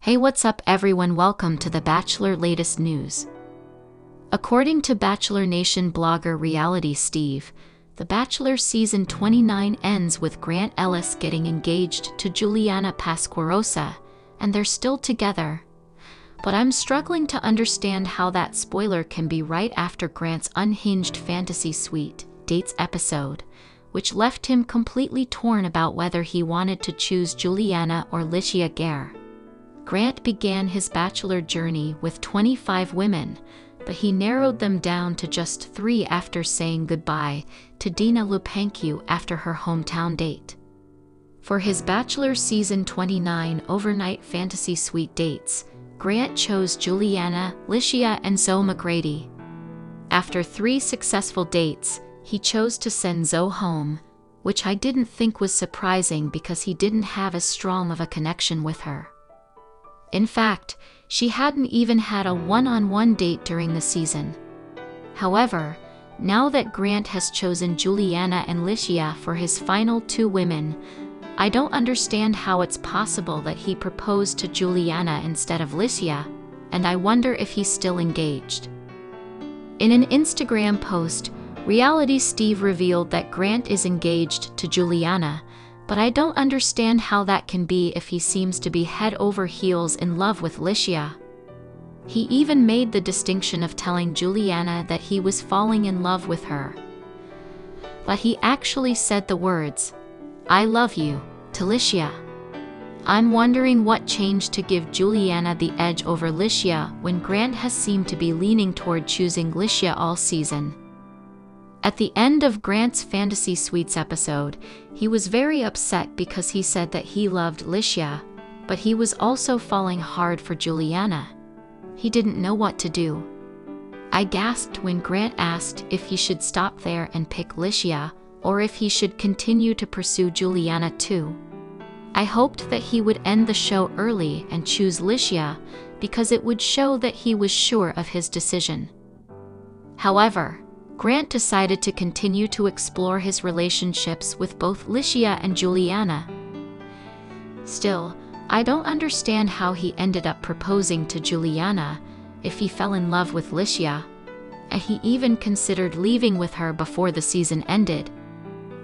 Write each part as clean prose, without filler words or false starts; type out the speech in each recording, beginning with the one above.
Hey, what's up everyone? Welcome to the Bachelor latest news. According to Bachelor Nation blogger Reality Steve, The Bachelor season 29 ends with Grant Ellis getting engaged to Juliana Pasquarosa, and they're still together. But I'm struggling to understand how that spoiler can be right after Grant's unhinged fantasy suite dates episode, which left him completely torn about whether he wanted to choose Juliana or Licia Gare. Grant began his Bachelor journey with 25 women, but he narrowed them down to just 3 after saying goodbye to Dina Lupancu after her hometown date. For his Bachelor season 29 overnight fantasy suite dates, Grant chose Juliana, Licia, and Zoe McGrady. After 3 successful dates, he chose to send Zoe home, which I didn't think was surprising because he didn't have as strong of a connection with her. In fact, she hadn't even had a one-on-one date during the season. However, now that Grant has chosen Juliana and Licia for his final 2 women, I don't understand how it's possible that he proposed to Juliana instead of Licia, and I wonder if he's still engaged. In an Instagram post, Reality Steve revealed that Grant is engaged to Juliana, but I don't understand how that can be if he seems to be head over heels in love with Licia. He even made the distinction of telling Juliana that he was falling in love with her. But he actually said the words, "I love you," to Licia. I'm wondering what changed to give Juliana the edge over Licia when Grant has seemed to be leaning toward choosing Licia all season. At the end of Grant's Fantasy Suites episode, he was very upset because he said that he loved Licia, but he was also falling hard for Juliana. He didn't know what to do. I gasped when Grant asked if he should stop there and pick Licia, or if he should continue to pursue Juliana too. I hoped that he would end the show early and choose Licia, because it would show that he was sure of his decision. However, Grant decided to continue to explore his relationships with both Licia and Juliana. Still, I don't understand how he ended up proposing to Juliana if he fell in love with Licia, and he even considered leaving with her before the season ended.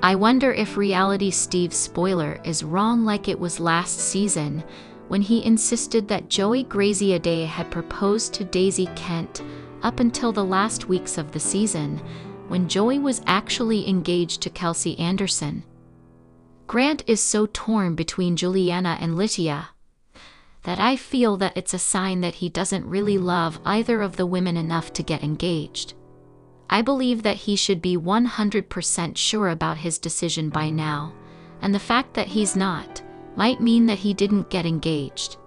I wonder if Reality Steve's spoiler is wrong like it was last season, when he insisted that Joey Graziadei had proposed to Daisy Kent up until the last weeks of the season, when Joey was actually engaged to Kelsey Anderson. Grant is so torn between Juliana and Licia that I feel that it's a sign that he doesn't really love either of the women enough to get engaged. I believe that he should be 100% sure about his decision by now, and the fact that he's not might mean that he didn't get engaged.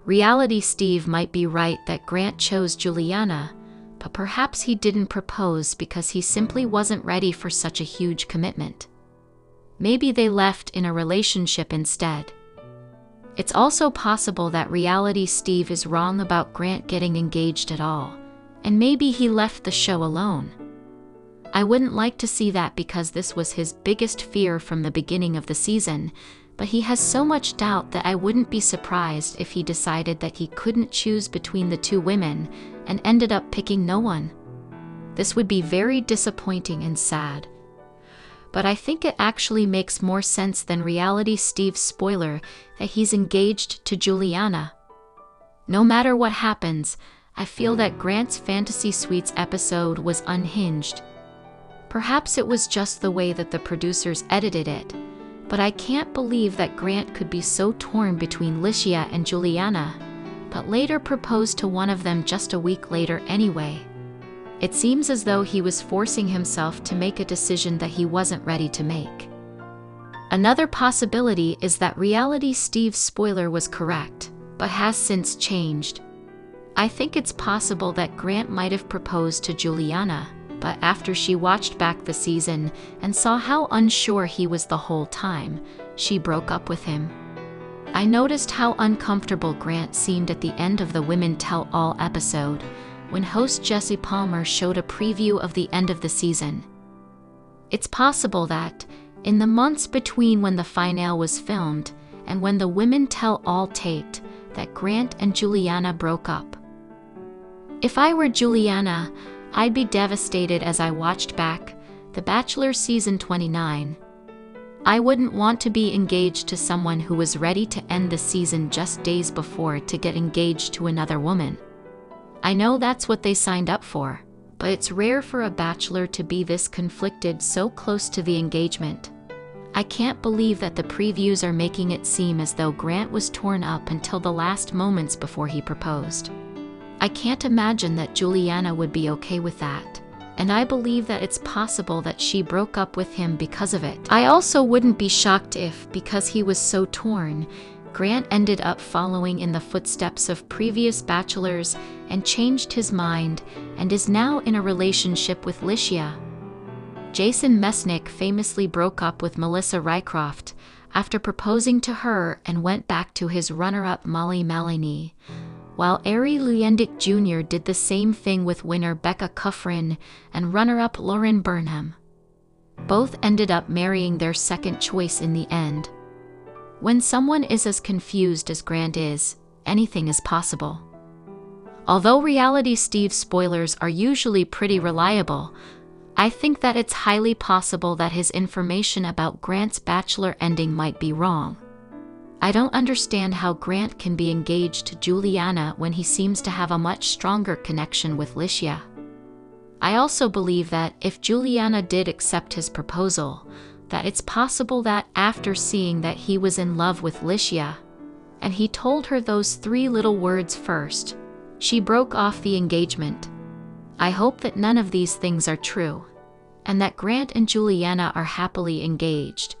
Reality Steve might be right that Grant chose Juliana, but perhaps he didn't propose because he simply wasn't ready for such a huge commitment. Maybe they left in a relationship instead. It's also possible that Reality Steve is wrong about Grant getting engaged at all, and maybe he left the show alone. I wouldn't like to see that because this was his biggest fear from the beginning of the season, but he has so much doubt that I wouldn't be surprised if he decided that he couldn't choose between the 2 women and ended up picking no one. This would be very disappointing and sad. But I think it actually makes more sense than Reality Steve's spoiler that he's engaged to Juliana. No matter what happens, I feel that Grant's Fantasy Suites episode was unhinged. Perhaps it was just the way that the producers edited it, but I can't believe that Grant could be so torn between Licia and Juliana, but later proposed to one of them just a week later anyway. It seems as though he was forcing himself to make a decision that he wasn't ready to make. Another possibility is that Reality Steve's spoiler was correct, but has since changed. I think it's possible that Grant might have proposed to Juliana, but after she watched back the season and saw how unsure he was the whole time, she broke up with him. I noticed how uncomfortable Grant seemed at the end of the Women Tell All episode, when host Jesse Palmer showed a preview of the end of the season. It's possible that, in the months between when the finale was filmed and when the Women Tell All taped, that Grant and Juliana broke up. If I were Juliana, I'd be devastated as I watched back The Bachelor season 29. I wouldn't want to be engaged to someone who was ready to end the season just days before to get engaged to another woman. I know that's what they signed up for, but it's rare for a bachelor to be this conflicted so close to the engagement. I can't believe that the previews are making it seem as though Grant was torn up until the last moments before he proposed. I can't imagine that Juliana would be okay with that, and I believe that it's possible that she broke up with him because of it. I also wouldn't be shocked if, because he was so torn, Grant ended up following in the footsteps of previous bachelors and changed his mind and is now in a relationship with Licia. Jason Mesnick famously broke up with Melissa Rycroft after proposing to her and went back to his runner-up Molly Maloney, while Ari Luyendyk Jr. did the same thing with winner Becca Kufrin and runner-up Lauren Burnham. Both ended up marrying their second choice in the end. When someone is as confused as Grant is, anything is possible. Although Reality Steve spoilers are usually pretty reliable, I think that it's highly possible that his information about Grant's Bachelor ending might be wrong. I don't understand how Grant can be engaged to Juliana when he seems to have a much stronger connection with Licia. I also believe that if Juliana did accept his proposal, that it's possible that after seeing that he was in love with Licia, and he told her those 3 little words first, she broke off the engagement. I hope that none of these things are true, and that Grant and Juliana are happily engaged,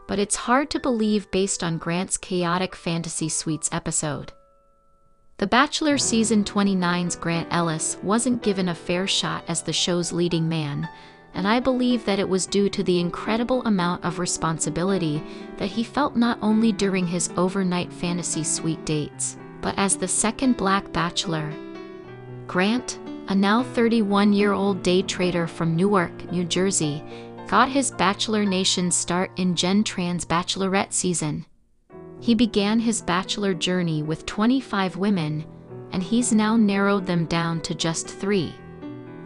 but it's hard to believe based on Grant's chaotic fantasy suites episode. The Bachelor season 29's Grant Ellis wasn't given a fair shot as the show's leading man, and I believe that it was due to the incredible amount of responsibility that he felt not only during his overnight fantasy suite dates, but as the second Black Bachelor. Grant, a now 31-year-old day trader from Newark, New Jersey, got his Bachelor Nation start in Jen Tran's Bachelorette season. He began his Bachelor journey with 25 women, and he's now narrowed them down to just 3: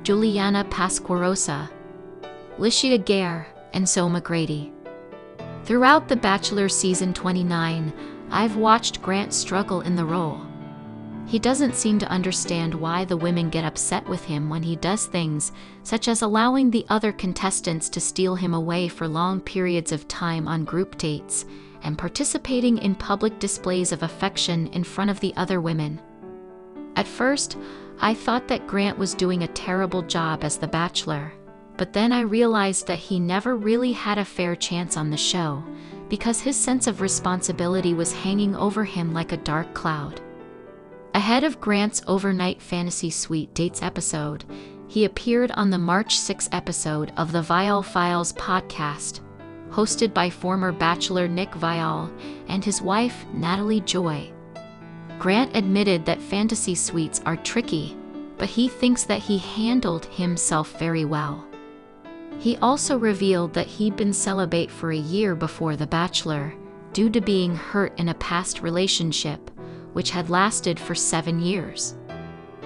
Juliana Pasquarosa, Licia Gare, and Soma Grady. Throughout The Bachelor season 29, I've watched Grant struggle in the role. He doesn't seem to understand why the women get upset with him when he does things such as allowing the other contestants to steal him away for long periods of time on group dates and participating in public displays of affection in front of the other women. At first, I thought that Grant was doing a terrible job as the Bachelor, but then I realized that he never really had a fair chance on the show because his sense of responsibility was hanging over him like a dark cloud. Ahead of Grant's overnight fantasy suite dates episode, he appeared on the March 6 episode of the Viall Files podcast, hosted by former Bachelor Nick Viall and his wife, Natalie Joy. Grant admitted that fantasy suites are tricky, but he thinks that he handled himself very well. He also revealed that he'd been celibate for a year before The Bachelor, due to being hurt in a past relationship, which had lasted for 7 years.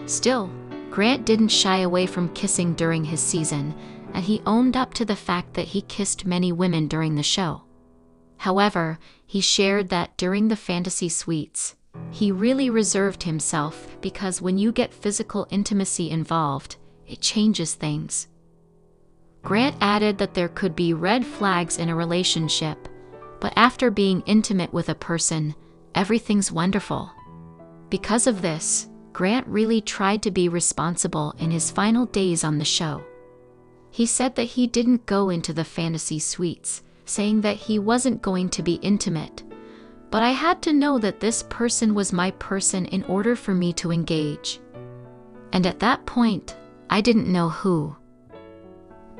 Still, Grant didn't shy away from kissing during his season, and he owned up to the fact that he kissed many women during the show. However, he shared that during the fantasy suites, he really reserved himself because when you get physical intimacy involved, it changes things. Grant added that there could be red flags in a relationship, but after being intimate with a person, everything's wonderful. Because of this, Grant really tried to be responsible in his final days on the show. He said that he didn't go into the fantasy suites, saying that he wasn't going to be intimate, but I had to know that this person was my person in order for me to engage. And at that point, I didn't know who.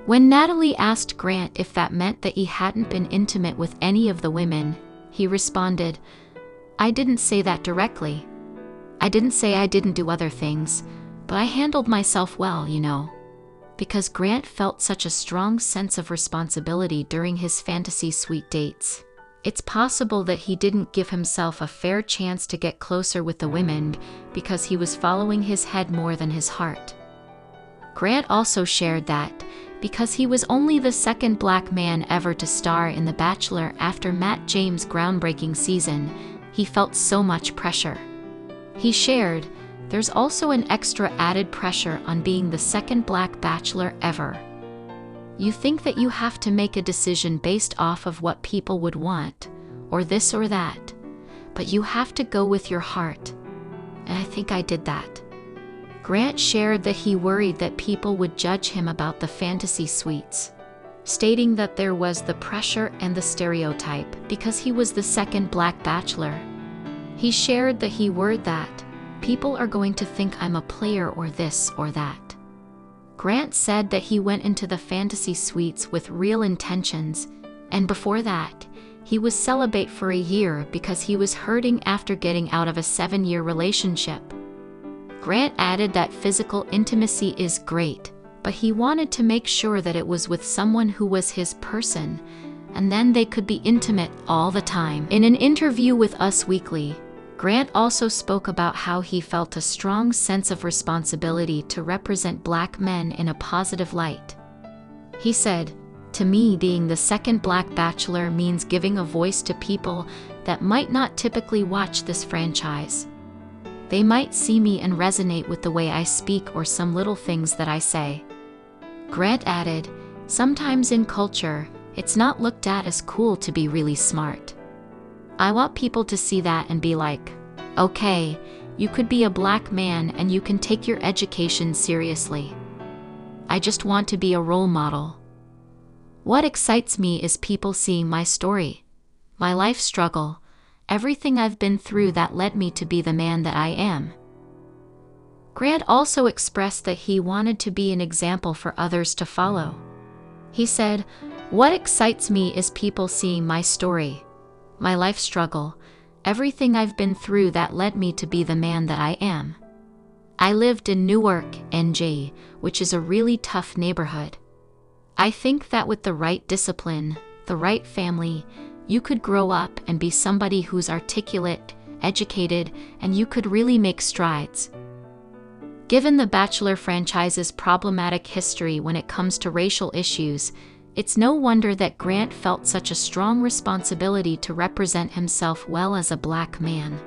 When Natalie asked Grant if that meant that he hadn't been intimate with any of the women, he responded, "I didn't say that directly. I didn't say I didn't do other things, but I handled myself well, you know." Because Grant felt such a strong sense of responsibility during his fantasy suite dates, It's possible that he didn't give himself a fair chance to get closer with the women because he was following his head more than his heart. Grant also shared that, because he was only the second black man ever to star in The Bachelor after Matt James' groundbreaking season, he felt so much pressure. He shared, "There's also an extra added pressure on being the second black bachelor ever. You think that you have to make a decision based off of what people would want, or this or that, but you have to go with your heart. And I think I did that." Grant shared that he worried that people would judge him about the fantasy suites, stating that there was the pressure and the stereotype because he was the second black bachelor. He shared that he worried that people are going to think I'm a player or this or that. Grant said that he went into the fantasy suites with real intentions, and before that, he was celibate for a year because he was hurting after getting out of a 7-year relationship. Grant added that physical intimacy is great, but he wanted to make sure that it was with someone who was his person, and then they could be intimate all the time. In an interview with Us Weekly, Grant also spoke about how he felt a strong sense of responsibility to represent black men in a positive light. He said, "To me, being the second black bachelor means giving a voice to people that might not typically watch this franchise. They might see me and resonate with the way I speak or some little things that I say." Grant added, "Sometimes in culture, it's not looked at as cool to be really smart. I want people to see that and be like, okay, you could be a black man and you can take your education seriously. I just want to be a role model. What excites me is people seeing my story, my life struggle, everything I've been through that led me to be the man that I am." Grant also expressed that he wanted to be an example for others to follow. He said, "What excites me is people seeing my story, my life struggle, everything I've been through that led me to be the man that I am. I lived in Newark, NJ, which is a really tough neighborhood. I think that with the right discipline, the right family, you could grow up and be somebody who's articulate, educated, and you could really make strides." Given the Bachelor franchise's problematic history when it comes to racial issues, it's no wonder that Grant felt such a strong responsibility to represent himself well as a black man.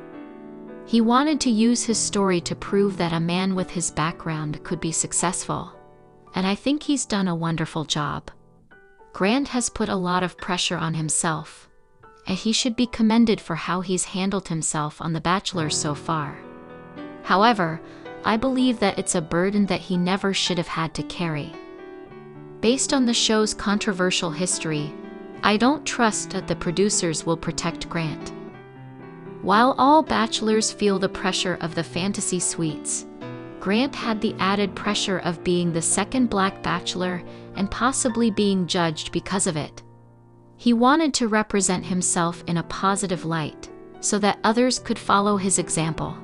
He wanted to use his story to prove that a man with his background could be successful, and I think he's done a wonderful job. Grant has put a lot of pressure on himself, and he should be commended for how he's handled himself on The Bachelor so far. However, I believe that it's a burden that he never should have had to carry. Based on the show's controversial history, I don't trust that the producers will protect Grant. While all bachelors feel the pressure of the fantasy suites, Grant had the added pressure of being the second black bachelor and possibly being judged because of it. He wanted to represent himself in a positive light, so that others could follow his example.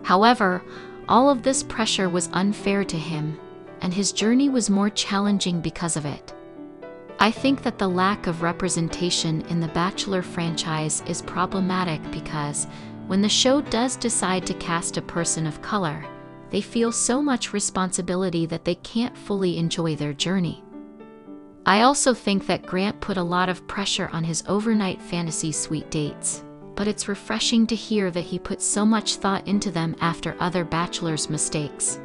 However, all of this pressure was unfair to him, and his journey was more challenging because of it. I think that the lack of representation in the Bachelor franchise is problematic because, when the show does decide to cast a person of color, they feel so much responsibility that they can't fully enjoy their journey. I also think that Grant put a lot of pressure on his overnight fantasy suite dates, but it's refreshing to hear that he put so much thought into them after other Bachelor's mistakes.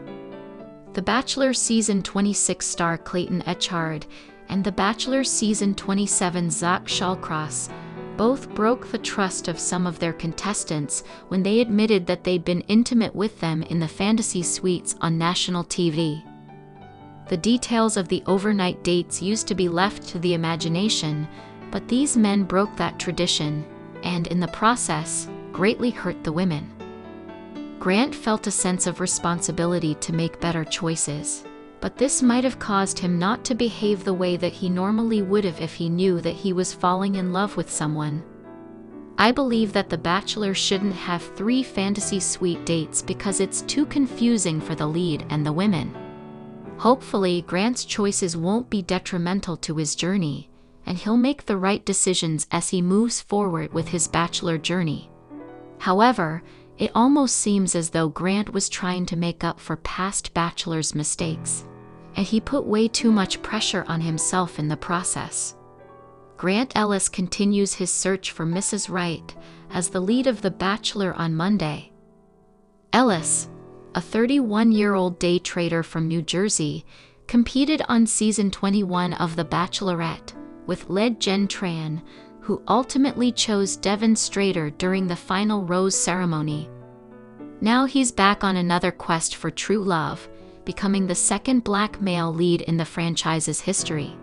The Bachelor Season 26 star Clayton Echard and The Bachelor Season 27 Zach Shawcross both broke the trust of some of their contestants when they admitted that they'd been intimate with them in the fantasy suites on national TV. The details of the overnight dates used to be left to the imagination, but these men broke that tradition, and in the process, greatly hurt the women. Grant felt a sense of responsibility to make better choices, but this might have caused him not to behave the way that he normally would have if he knew that he was falling in love with someone. I believe that The Bachelor shouldn't have 3 fantasy suite dates because it's too confusing for the lead and the women. Hopefully, Grant's choices won't be detrimental to his journey, and he'll make the right decisions as he moves forward with his Bachelor journey. However, it almost seems as though Grant was trying to make up for past Bachelor's mistakes, and he put way too much pressure on himself in the process. Grant Ellis continues his search for Mrs. Right as the lead of The Bachelor on Monday. Ellis, a 31-year-old day trader from New Jersey, competed on season 21 of The Bachelorette with lead Jen Tran, who ultimately chose Devon Strader during the final rose ceremony. Now he's back on another quest for true love, becoming the second black male lead in the franchise's history.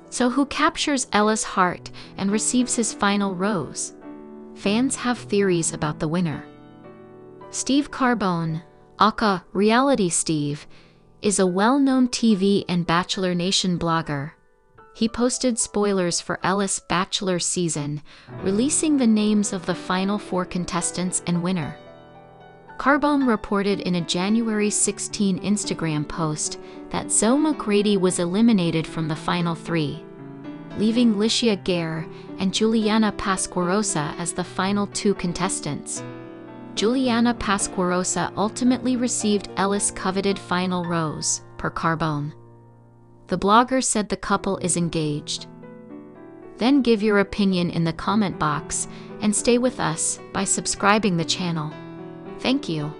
So who captures Ellis' heart and receives his final rose? Fans have theories about the winner. Steve Carbone, aka Reality Steve, is a well-known TV and Bachelor Nation blogger. He posted spoilers for Ellis' Bachelor season, releasing the names of the final 4 contestants and winner. Carbone reported in a January 16 Instagram post that Zoe McGrady was eliminated from the final 3, leaving Licia Gare and Juliana Pasquarosa as the final 2 contestants. Juliana Pasquarosa ultimately received Ellis' coveted final rose, per Carbone. The blogger said the couple is engaged. Then give your opinion in the comment box and stay with us by subscribing the channel. Thank you.